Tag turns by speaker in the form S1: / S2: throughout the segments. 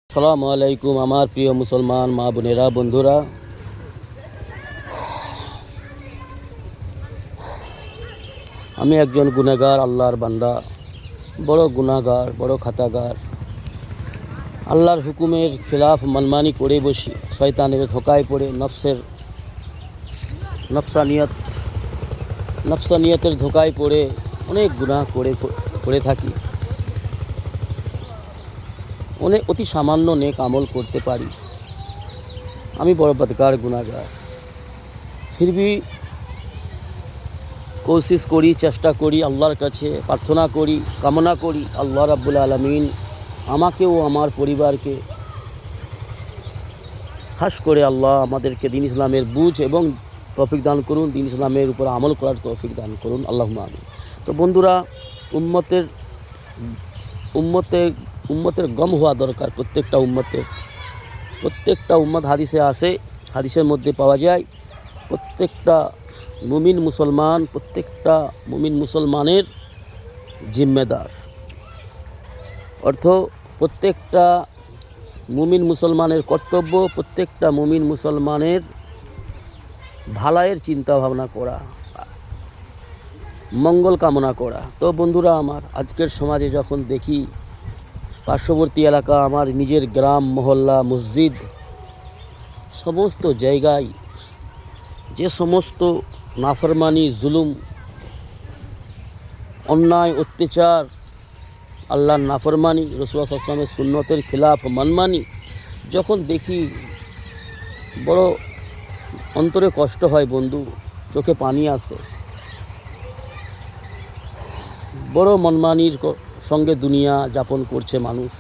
S1: আসসালামু আলাইকুম আমার প্রিয় মুসলমান মা বোনেরা বন্ধুরা, আমি একজন গুনাহগার আল্লাহর বান্দা, বড় গুনাহগার, বড় খাতাগার। আল্লাহর হুকুমের খিলাফ মানমানি করে বসি, শয়তানের ধোকায় পড়ে নফসানিয়তের ধোকায় পড়ে অনেক গুনাহ করে থাকি। অতি সামান্য নেক আমল করতে পারি। আমি বড় বদকার গুনাহগার। ফির ভি কোশিশ করি, চেষ্টা করি, আল্লাহর কাছে প্রার্থনা করি, কামনা করি আল্লাহ রাব্বুল আলামিন আমাকে ও আমার পরিবারকে, খাস করে আল্লাহ আমাদেরকে দিন ইসলামের বুঝ এবং তৌফিক দান করুন, দিন ইসলামের উপর আমল করার তৌফিক দান করুন, আল্লাহুম্মা আমিন। তো বন্ধুরা, উম্মতের গম হওয়া দরকার। প্রত্যেকটা উম্মত হাদিসে আসে, হাদিসের মধ্যে পাওয়া যায় প্রত্যেকটা মুমিন মুসলমানের জিম্মেদার। অর্থ প্রত্যেকটা মুমিন মুসলমানের কর্তব্য, প্রত্যেকটা মুমিন মুসলমানের ভালাইয়ের চিন্তা ভাবনা করা, মঙ্গল কামনা করা। তো বন্ধুরা আমার, আজকের সমাজে যখন দেখি পার্শ্ববর্তী এলাকা, আমার নিজের গ্রাম, মহল্লা, মসজিদ, সমস্ত জায়গায় যে সমস্ত নাফরমানি, জুলুম, অন্যায়, অত্যাচার, আল্লাহর নাফরমানি, রাসূলুল্লাহ সাল্লাল্লাহু আলাইহি ওয়াসাল্লামের সুন্নতের খিলাফ মানমানি যখন দেখি, বড় অন্তরে কষ্ট হয় বন্ধু, চোখে পানি আসে। বড় মনমানির সঙ্গে দুনিয়া যাপন করছে মানুষ,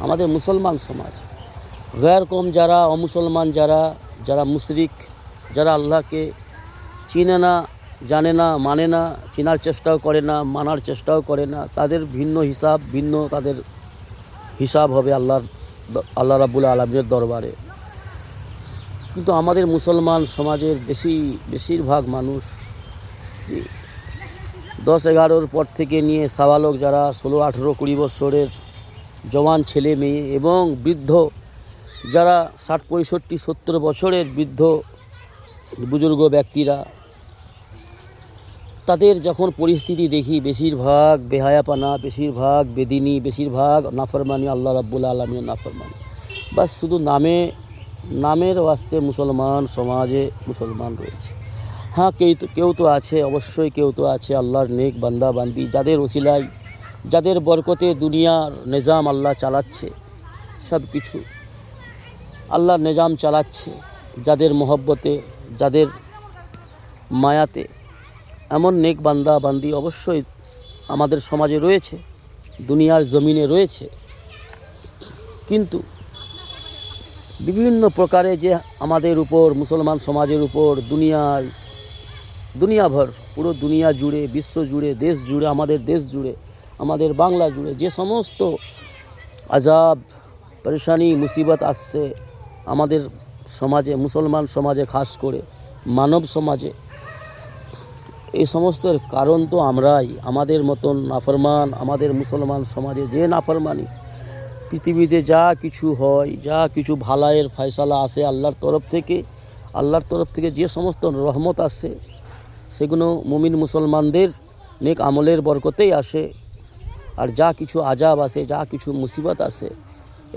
S1: আমাদের মুসলমান সমাজ। গায়ের কম যারা, অমুসলমান যারা মুশরিক, যারা আল্লাহকে চিনে না, জানে না, মানে না, চেনার চেষ্টাও করে না, মানার চেষ্টাও করে না, তাদের তাদের হিসাব হবে আল্লাহ রাব্বুল আলামিনের দরবারে। কিন্তু আমাদের মুসলমান সমাজের বেশিরভাগ মানুষ 10-11 পর থেকে নিয়ে সাবালক যারা 16-18-20 বছরের জওয়ান ছেলে মেয়ে এবং বৃদ্ধ যারা 60-65-70 বছরের বৃদ্ধ বুজুর্গ ব্যক্তিরা, তাদের যখন পরিস্থিতি দেখি, বেশিরভাগ বেহায়াপানা, বেশিরভাগ বেদিনী, বেশিরভাগ নাফরমানি, আল্লাহ রাব্বুল আলামিনের নাফরমানি। বাস শুধু নামের ওয়াস্তে মুসলমান সমাজে মুসলমান রয়েছে। হ্যাঁ, কেউ তো আছে, অবশ্যই কেউ তো আছে আল্লাহর নেক বান্দা বান্দি, যাদের ওসিলায়, যাদের বরকতে দুনিয়ার নিজাম আল্লাহ চালাচ্ছে, সব কিছু আল্লাহর নিজাম চালাচ্ছে, যাদের মহব্বতে, যাদের মায়াতে। এমন নেক বান্দা বান্দি অবশ্যই আমাদের সমাজে রয়েছে, দুনিয়ার জমিনে রয়েছে। কিন্তু বিভিন্ন প্রকারে যে আমাদের উপর, মুসলমান সমাজের উপর, দুনিয়াভর, পুরো দুনিয়া জুড়ে, বিশ্ব জুড়ে, দেশ জুড়ে, আমাদের দেশ জুড়ে, আমাদের বাংলা জুড়ে যে সমস্ত আজাব, পরেশানি, মুসিবত আসছে আমাদের সমাজে, মুসলমান সমাজে, খাস করে মানব সমাজে, এই সমস্তের কারণ তো আমরাই। আমাদের মতন নাফরমান, আমাদের মুসলমান সমাজে যে নাফরমানি, পৃথিবীতে যা কিছু হয়, যা কিছু ভালাইয়ের ফয়সালা আসে আল্লাহর তরফ থেকে যে সমস্ত রহমত আসে, সেগুলো মুমিন মুসলমানদের নেক আমলের বরকতেই আসে। আর যা কিছু আজাব আসে, যা কিছু মুসিবত আসে,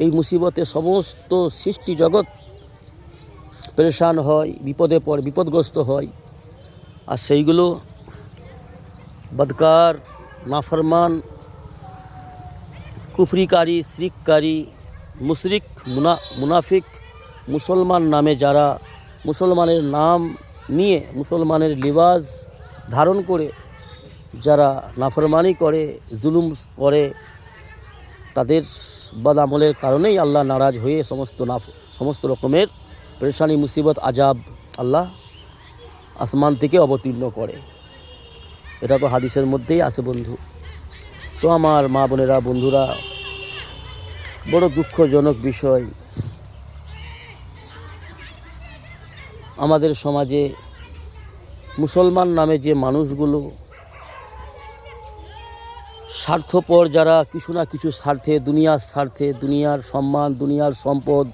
S1: এই মুসিবতে সমস্ত সৃষ্টি জগৎ পেরেশান হয়, বিপদগ্রস্ত হয়। আর সেইগুলো বদকার, নাফরমান, কুফরিকারী, শিরককারী, মুশরিক, মুনাফিক, মুসলমান নামে যারা, মুসলমানের নাম নিয়ে, মুসলমানের লিবাস ধারণ করে যারা নাফরমানি করে, জুলুম করে, তাদের বদআমলের কারণেই আল্লাহ নারাজ হয়ে সমস্ত রকমের পেরেশানি, মুসিবত, আজাব আল্লাহ আসমান থেকে অবতীর্ণ করে। এটা তো হাদিসের মধ্যেই আছে বন্ধু। তো আমার মা বোনেরা, বন্ধুরা, বড় দুঃখজনক বিষয়, আমাদের সমাজে মুসলমান নামে যে মানুষগুলো স্বার্থপর যারা কিছু না কিছু স্বার্থে, দুনিয়ার স্বার্থে, দুনিয়ার সম্মান, দুনিয়ার সম্পদ,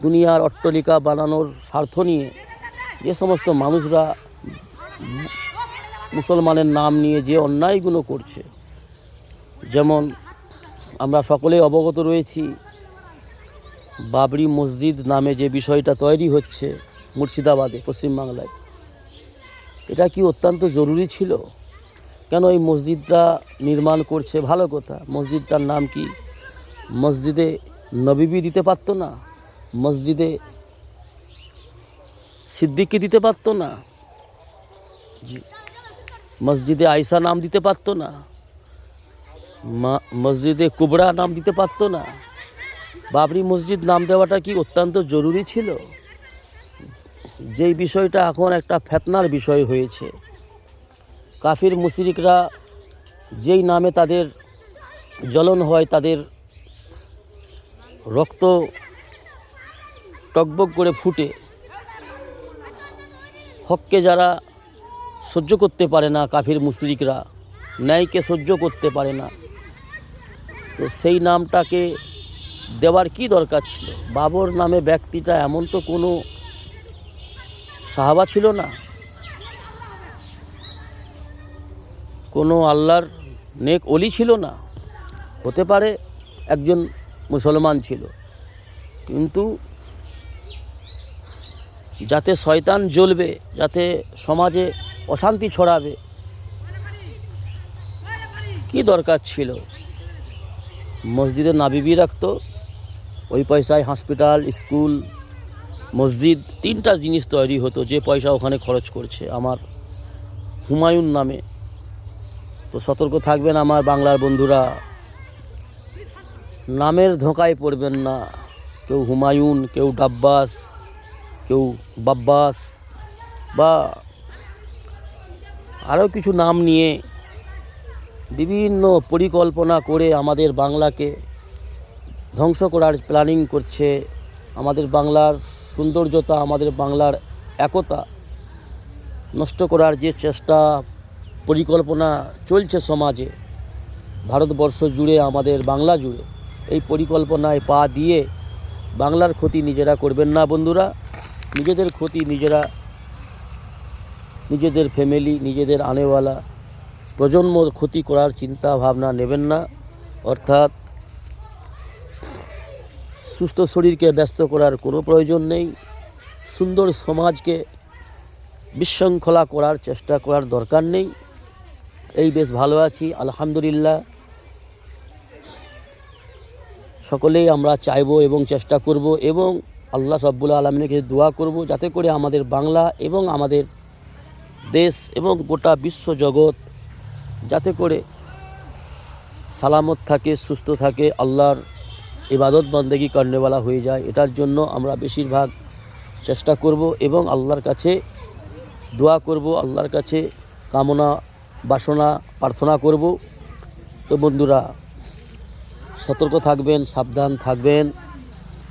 S1: দুনিয়ার অট্টালিকা বানানোর স্বার্থ নিয়ে যে সমস্ত মানুষরা মুসলমানের নাম নিয়ে যে অন্যায়গুলো করছে, যেমন আমরা সকলেই অবগত রয়েছি বাবরি মসজিদ নামে যে বিষয়টা তৈরি হচ্ছে মুর্শিদাবাদে, পশ্চিমবাংলায়, এটা কি অত্যন্ত জরুরি ছিল? কেন এই মসজিদটা নির্মাণ করছে? ভালো কথা, মসজিদটার নাম কি মসজিদে নববী দিতে পারতো না? মসজিদে সিদ্দিককে দিতে পারতো না? মসজিদে আয়েশা নাম দিতে পারতো না? মসজিদে কুবরা নাম দিতে পারতো না? বাবরি মসজিদ নাম দেওয়াটা কি অত্যন্ত জরুরি ছিল? যেই বিষয়টা এখন একটা ফিতনার বিষয় হয়েছে, কাফির মুশরিকরা যেই নামে তাদের জ্বলন হয়, তাদের রক্ত টকবক করে ফুটে, হককে যারা সহ্য করতে পারে না, কাফির মুশরিকরা ন্যায়কে সহ্য করতে পারে না, তো সেই নামটাকে দেওয়ার কি দরকার ছিল? বাবর নামে ব্যক্তিটা এমন তো কোনো সাহাবা ছিল না, কোনো আল্লাহর নেক ওলি ছিল না। হতে পারে একজন মুসলমান ছিল, কিন্তু যাতে শয়তান জ্বলবে, যাতে সমাজে অশান্তি ছড়াবে, কি দরকার ছিল? মসজিদে নববী রাখতো, ওই পয়সায় হসপিটাল, স্কুল, মসজিদ, তিনটা জিনিস তৈরি হতো। যে পয়সা ওখানে খরচ করছে আমার হুমায়ুন নামে। তো সতর্ক থাকবেন আমার বাংলার বন্ধুরা, নামের ধোঁকায় পড়বেন না। কেউ হুমায়ুন, কেউ ডাব্বাস, কেউ বাব্বাস বা আরও কিছু নাম নিয়ে বিভিন্ন পরিকল্পনা করে আমাদের বাংলাকে ধ্বংস করার প্ল্যানিং করছে। আমাদের বাংলার সৌন্দর্যতা, আমাদের বাংলার একতা নষ্ট করার যে চেষ্টা, পরিকল্পনা চলছে সমাজে, ভারতবর্ষ জুড়ে, আমাদের বাংলা জুড়ে, এই পরিকল্পনায় পা দিয়ে বাংলার ক্ষতি নিজেরা করবেন না বন্ধুরা। নিজেদের ক্ষতি নিজেরা, নিজেদের ফ্যামিলি, নিজেদের আনেওয়ালা প্রজন্মর ক্ষতি করার চিন্তা ভাবনা নেবেন না। অর্থাৎ সুস্থ শরীরকে ব্যস্ত করার কোনো প্রয়োজন নেই। সুন্দর সমাজকে বিশৃঙ্খলা করার চেষ্টা করার দরকার নেই। এই বেশ ভালো আছি, আলহামদুলিল্লাহ। সকলেই আমরা চাইব এবং চেষ্টা করব এবং আল্লাহ রাব্বুল আলামিনের কাছে দোয়া করব, যাতে করে আমাদের বাংলা এবং আমাদের দেশ এবং গোটা বিশ্ব জগৎ যাতে করে সালামত থাকে, সুস্থ থাকে, আল্লাহর ইবাদত বন্দেগী করনেওয়ালা হয়ে যায়। এটার জন্য আমরা বেশিরভাগ চেষ্টা করব এবং আল্লাহর কাছে দোয়া করব, আল্লাহর কাছে কামনা বাসনা প্রার্থনা করব। তো বন্ধুরা, সতর্ক থাকবেন, সাবধান থাকবেন।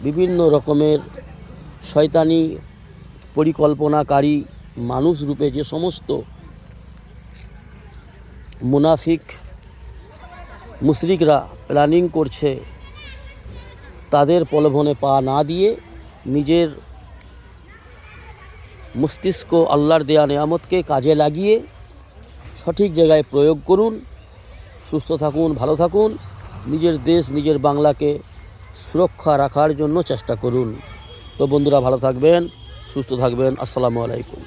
S1: বিভিন্ন রকমের শয়তানি পরিকল্পনাকারী মানুষ রূপে যে সমস্ত মুনাফিক মুশরিকরা প্ল্যানিং করছে, তাদের প্রলোভনে পা না দিয়ে নিজের মস্তিষ্ক, আল্লাহর দেয়া নেয়ামতকে কাজে লাগিয়ে সঠিক জায়গায় প্রয়োগ করুন। সুস্থ থাকুন, ভালো থাকুন, নিজের দেশ, নিজের বাংলাকে সুরক্ষা রাখার জন্য চেষ্টা করুন। তো বন্ধুরা, ভালো থাকবেন, সুস্থ থাকবেন। আসসালামু আলাইকুম।